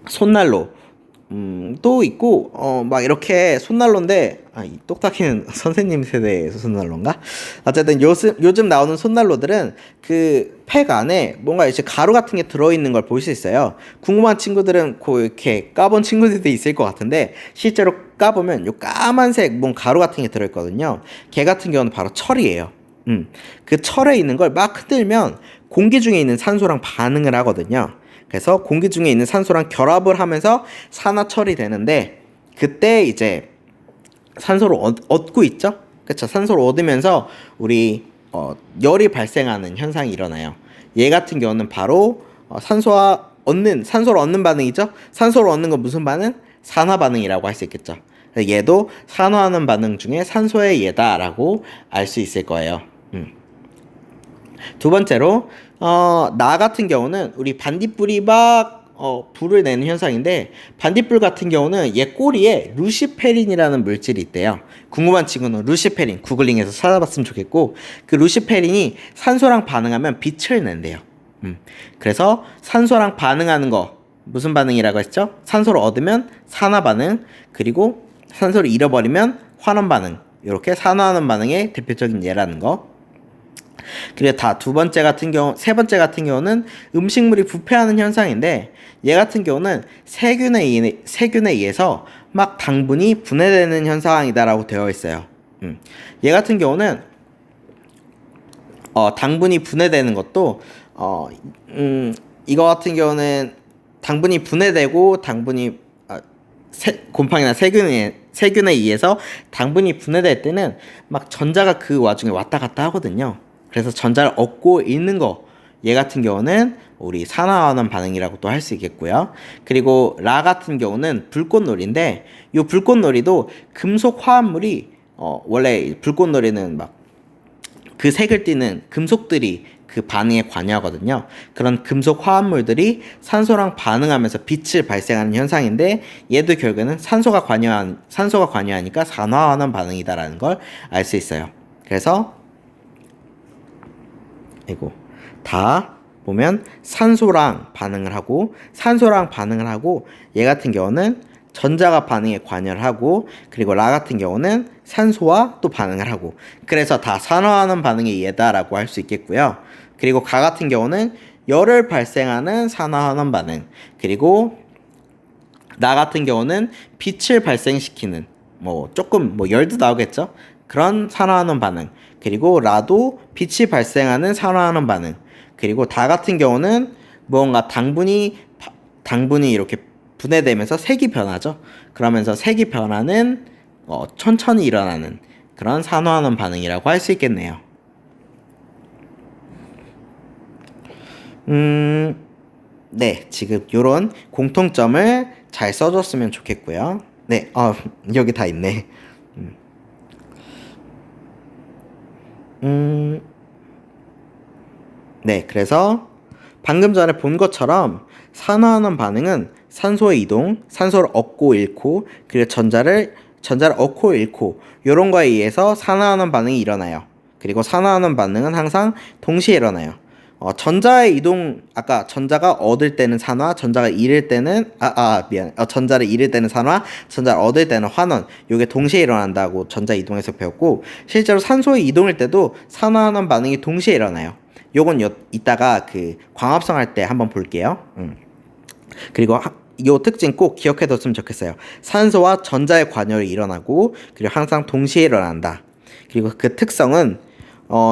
손난로 또 있고 막 이렇게 손난로인데 이 똑딱이는 선생님 세대의 손난로인가? 어쨌든 요즘 나오는 손난로들은 그 팩 안에 뭔가 이제 가루 같은 게 들어있는 걸 볼 수 있어요. 궁금한 친구들은 이렇게 까본 친구들도 있을 것 같은데 실제로 까보면 요 까만색 뭔 가루 같은 게 들어있거든요. 걔 같은 경우는 바로 철이에요. 그 철에 있는 걸 막 흔들면 공기 중에 있는 산소랑 반응을 하거든요. 그래서 공기 중에 있는 산소랑 결합을 하면서 산화철이 되는데 그때 이제 산소를 얻고 있죠? 그쵸? 산소를 얻으면서 우리 열이 발생하는 현상이 일어나요. 얘 같은 경우는 바로 산소를 얻는 반응이죠? 산소를 얻는 건 무슨 반응? 산화 반응이라고 할 수 있겠죠. 얘도 산화하는 반응 중에 산소의 예다라고 알 수 있을 거예요. 두 번째로 나 같은 경우는 우리 반딧불이 막 불을 내는 현상인데 반딧불 같은 경우는 얘 꼬리에 루시페린이라는 물질이 있대요. 궁금한 친구는 루시페린 구글링해서 찾아봤으면 좋겠고 그 루시페린이 산소랑 반응하면 빛을 낸대요. 그래서 산소랑 반응하는 거 무슨 반응이라고 했죠? 산소를 얻으면 산화 반응 그리고 산소를 잃어버리면 환원 반응 이렇게 산화하는 반응의 대표적인 예라는 거. 그리고 세 번째 같은 경우는 음식물이 부패하는 현상인데 얘 같은 경우는 세균에 의해서 막 당분이 분해되는 현상이다라고 되어 있어요. 얘 같은 경우는 당분이 분해되는 것도 이거 같은 경우는 당분이 분해되고 곰팡이나 세균에 의해서 당분이 분해될 때는 막 전자가 그 와중에 왔다 갔다 하거든요. 그래서 전자를 얻고 잃는 거, 얘 같은 경우는 우리 산화환원 반응이라고 또 할 수 있겠고요. 그리고 라 같은 경우는 불꽃놀이인데, 이 불꽃놀이도 금속 화합물이 원래 불꽃놀이는 막 그 색을 띠는 금속들이 그 반응에 관여하거든요. 그런 금속 화합물들이 산소랑 반응하면서 빛을 발생하는 현상인데, 얘도 결국에는 산소가 관여하니까 산화환원 반응이다라는 걸 알 수 있어요. 그래서 이거 다 보면 산소랑 반응을 하고 얘 같은 경우는 전자가 반응에 관여를 하고, 그리고 라 같은 경우는 산소와 또 반응을 하고, 그래서 다 산화하는 반응이 얘다라고 할 수 있겠고요. 그리고 가 같은 경우는 열을 발생하는 산화하는 반응, 그리고 나 같은 경우는 빛을 발생시키는 조금 열도 나오겠죠. 그런 산화하는 반응, 그리고 라도 빛이 발생하는 산화하는 반응, 그리고 다 같은 경우는 무언가 당분이 이렇게 분해되면서 색이 변하죠. 그러면서 색이 변하는 천천히 일어나는 그런 산화하는 반응이라고 할 수 있겠네요. 네, 지금 요런 공통점을 잘 써줬으면 좋겠고요. 네, 여기 다 있네. 네, 그래서 방금 전에 본 것처럼 산화하는 반응은 산소의 이동, 산소를 얻고 잃고, 그리고 전자를 얻고 잃고, 요런 거에 의해서 산화하는 반응이 일어나요. 그리고 산화하는 반응은 항상 동시에 일어나요. 전자의 이동, 아까 전자가 얻을 때는 산화, 전자가 잃을 때는 전자를 잃을 때는 산화, 전자를 얻을 때는 환원. 요게 동시에 일어난다고 전자 이동에서 배웠고, 실제로 산소의 이동일 때도 산화하는 반응이 동시에 일어나요. 요건 이따가 그 광합성 할 때 한번 볼게요. 그리고 요 특징 꼭 기억해뒀으면 좋겠어요. 산소와 전자의 관여를 일어나고, 그리고 항상 동시에 일어난다. 그리고 그 특성은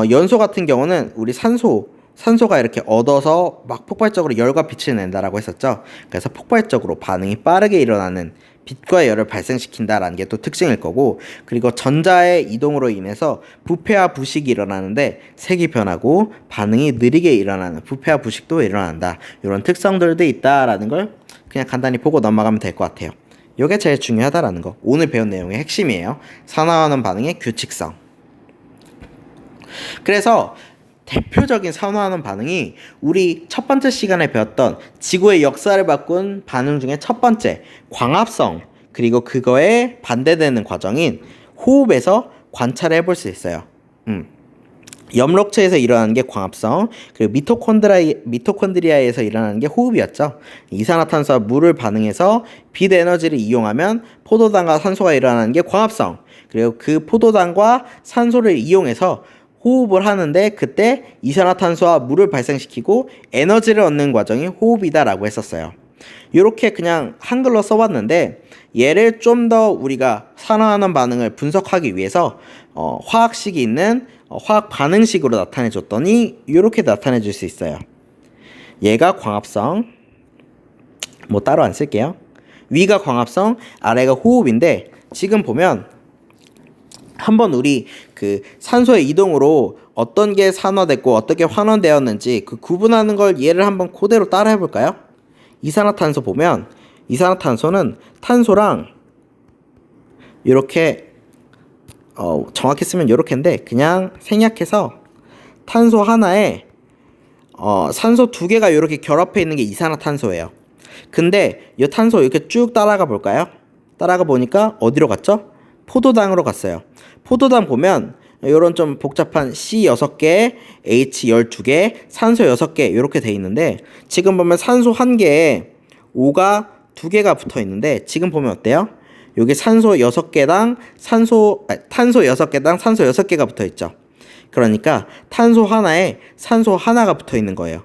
연소 같은 경우는 우리 산소가 이렇게 얻어서 막 폭발적으로 열과 빛을 낸다라고 했었죠. 그래서 폭발적으로 반응이 빠르게 일어나는, 빛과 열을 발생시킨다라는 게 또 특징일 거고, 그리고 전자의 이동으로 인해서 부패와 부식이 일어나는데 색이 변하고 반응이 느리게 일어나는 부패와 부식도 일어난다. 이런 특성들도 있다라는 걸 그냥 간단히 보고 넘어가면 될 것 같아요. 이게 제일 중요하다라는 거, 오늘 배운 내용의 핵심이에요. 산화하는 반응의 규칙성. 그래서 대표적인 산화하는 반응이 우리 첫 번째 시간에 배웠던 지구의 역사를 바꾼 반응 중에 첫 번째, 광합성, 그리고 그거에 반대되는 과정인 호흡에서 관찰해 볼 수 있어요. 엽록체에서 일어나는 게 광합성, 그리고 미토콘드리아에서 일어나는 게 호흡이었죠. 이산화탄소와 물을 반응해서 빛 에너지를 이용하면 포도당과 산소가 일어나는 게 광합성, 그리고 그 포도당과 산소를 이용해서 호흡을 하는데 그때 이산화탄소와 물을 발생시키고 에너지를 얻는 과정이 호흡이다라고 했었어요. 이렇게 그냥 한글로 써봤는데, 얘를 좀 더 우리가 산화하는 반응을 분석하기 위해서 화학식이 있는 화학 반응식으로 나타내 줬더니 이렇게 나타내 줄 수 있어요. 얘가 광합성, 따로 안 쓸게요. 위가 광합성, 아래가 호흡인데, 지금 보면 한번 우리 그 산소의 이동으로 어떤 게 산화됐고 어떤 게 환원되었는지 그 구분하는 걸 얘를 한번 그대로 따라 해볼까요? 이산화탄소 보면, 이산화탄소는 탄소랑 이렇게 정확히 쓰면 이렇게인데, 그냥 생략해서 탄소 하나에 산소 두 개가 이렇게 결합해 있는 게 이산화탄소예요. 근데 이 탄소 이렇게 쭉 따라가 볼까요? 따라가 보니까 어디로 갔죠? 포도당으로 갔어요. 포도당 보면 이런 좀 복잡한 C 6개, H 12개, 산소 6개 이렇게 돼 있는데, 지금 보면 산소 1개에 O가 2개가 붙어 있는데, 지금 보면 어때요? 여기 산소 6개당 탄소 6개당 산소 6개가 붙어 있죠. 그러니까 탄소 하나에 산소 하나가 붙어 있는 거예요.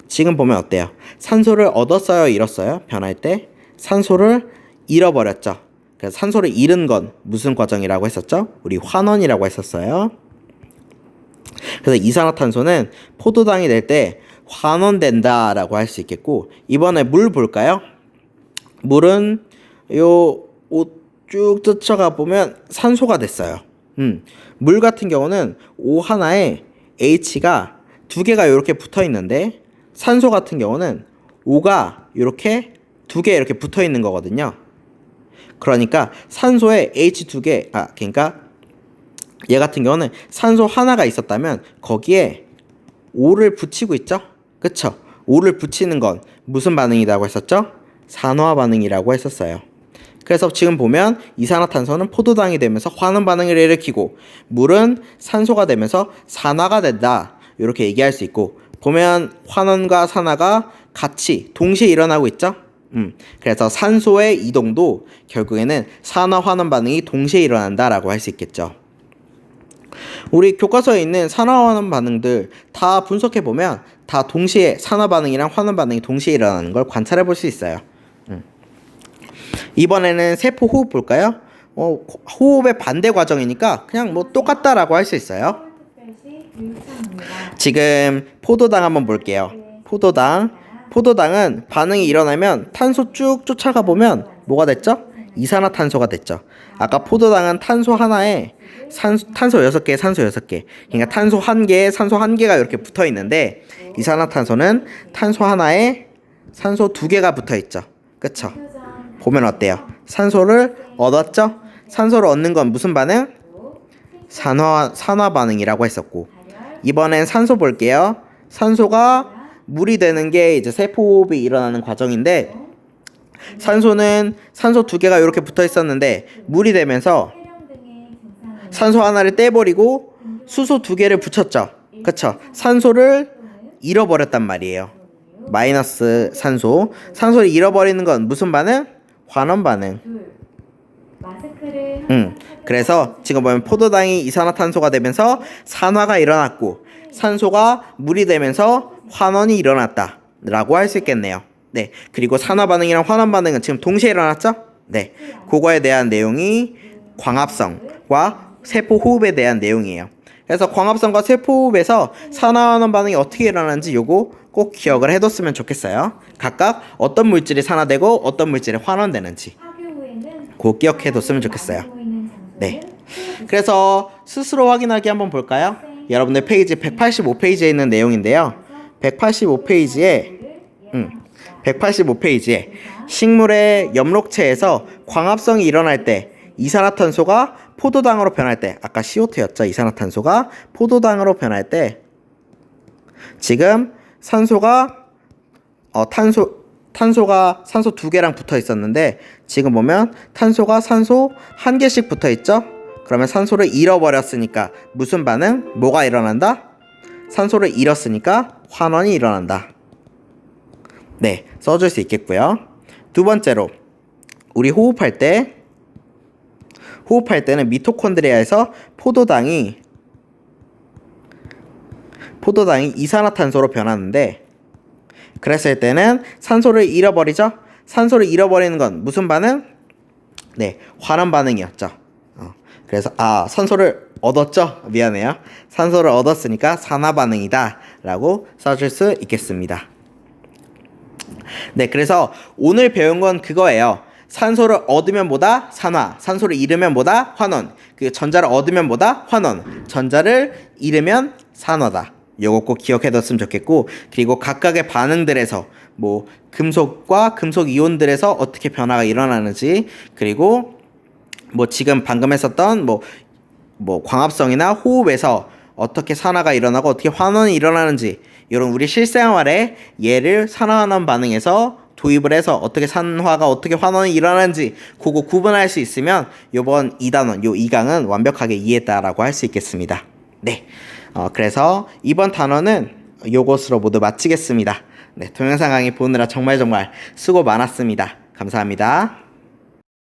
지금 보면 어때요? 산소를 얻었어요, 잃었어요? 변할 때 산소를 잃어버렸죠. 그래서 산소를 잃은 건 무슨 과정이라고 했었죠? 우리 환원이라고 했었어요. 그래서 이산화탄소는 포도당이 될 때 환원된다라고 할 수 있겠고, 이번에 물 볼까요? 물은 요 쭉 쫓아가 보면 산소가 됐어요. 물 같은 경우는 O 하나에 H가 두 개가 이렇게 붙어 있는데 산소 같은 경우는 O가 이렇게 두 개 이렇게 붙어 있는 거거든요. 그러니까 산소에 H 두 개, 그러니까 얘 같은 경우는 산소 하나가 있었다면 거기에 O를 붙이고 있죠? 그쵸? O를 붙이는 건 무슨 반응이라고 했었죠? 산화 반응이라고 했었어요. 그래서 지금 보면 이산화탄소는 포도당이 되면서 환원 반응을 일으키고 물은 산소가 되면서 산화가 된다. 이렇게 얘기할 수 있고 보면 환원과 산화가 같이 동시에 일어나고 있죠? 그래서 산소의 이동도 결국에는 산화 환원 반응이 동시에 일어난다라고 할 수 있겠죠. 우리 교과서에 있는 산화 환원 반응들 다 분석해 보면 다 동시에 산화 반응이랑 환원 반응이 동시에 일어나는 걸 관찰해 볼 수 있어요. 이번에는 세포 호흡 볼까요? 호흡의 반대 과정이니까 그냥 뭐 똑같다라고 할 수 있어요. 지금 포도당 한번 볼게요. 포도당은 반응이 일어나면 탄소 쭉 쫓아가 보면 뭐가 됐죠? 이산화탄소가 됐죠. 아까 포도당은 탄소 하나에 탄소 6개, 산소 6개. 그러니까 탄소 1개에 산소 1개가 이렇게 붙어 있는데 이산화탄소는 탄소 하나에 산소 2개가 붙어 있죠. 그쵸? 보면 어때요? 산소를 얻었죠? 산소를 얻는 건 무슨 반응? 산화 반응이라고 했었고 이번엔 산소 볼게요. 산소가 물이 되는 게 이제 세포호흡이 일어나는 과정인데 산소는 산소 2개가 이렇게 붙어 있었는데 물이 되면서 산소 하나를 떼버리고 수소 2개를 붙였죠. 그쵸? 산소를 잃어버렸단 말이에요. 마이너스 산소를 잃어버리는 건 무슨 반응? 환원 반응. 그래서 지금 보면 포도당이 이산화탄소가 되면서 산화가 일어났고 산소가 물이 되면서 환원이 일어났다 라고 할 수 있겠네요. 네, 그리고 산화 반응이랑 환원 반응은 지금 동시에 일어났죠? 네, 그거에 대한 내용이 광합성과 세포 호흡에 대한 내용이에요. 그래서 광합성과 세포 호흡에서 산화 환원 반응이 어떻게 일어나는지 요거 꼭 기억을 해뒀으면 좋겠어요. 각각 어떤 물질이 산화되고 어떤 물질이 환원되는지 꼭 기억해뒀으면 좋겠어요. 네, 그래서 스스로 확인하기 한번 볼까요? 여러분들 페이지 185페이지에 있는 내용인데요. 185페이지에 식물의 엽록체에서 광합성이 일어날 때 이산화탄소가 포도당으로 변할 때 아까 CO2였죠. 이산화탄소가 포도당으로 변할 때 지금 산소가 탄소가 산소 2개랑 붙어 있었는데 지금 보면 탄소가 산소 1개씩 붙어 있죠. 그러면 산소를 잃어버렸으니까 무슨 반응? 뭐가 일어난다? 산소를 잃었으니까 환원이 일어난다. 네, 써줄 수 있겠고요. 두 번째로 우리 호흡할 때는 미토콘드리아에서 포도당이 이산화탄소로 변하는데 그랬을 때는 산소를 잃어버리죠. 산소를 잃어버리는 건 무슨 반응? 네, 환원 반응이었죠. 그래서 산소를 얻었죠? 미안해요. 산소를 얻었으니까 산화 반응이다 라고 써줄 수 있겠습니다. 네, 그래서 오늘 배운 건 그거예요. 산소를 얻으면 뭐다? 산화. 산소를 잃으면 뭐다? 환원. 그 전자를 얻으면 뭐다? 환원. 전자를 잃으면 산화다. 요거 꼭 기억해뒀으면 좋겠고 그리고 각각의 반응들에서 뭐 금속과 금속 이온들에서 어떻게 변화가 일어나는지 그리고 뭐 지금 방금 했었던 뭐 광합성이나 호흡에서 어떻게 산화가 일어나고 어떻게 환원이 일어나는지 이런 우리 실생활에 얘를 산화환원 반응에서 도입을 해서 어떻게 산화가 어떻게 환원이 일어나는지 그거 구분할 수 있으면 요번 2단원 요 2강은 완벽하게 이해했다라고 할 수 있겠습니다. 네, 그래서 이번 단원은 요것으로 모두 마치겠습니다. 네, 동영상 강의 보느라 정말 수고 많았습니다. 감사합니다.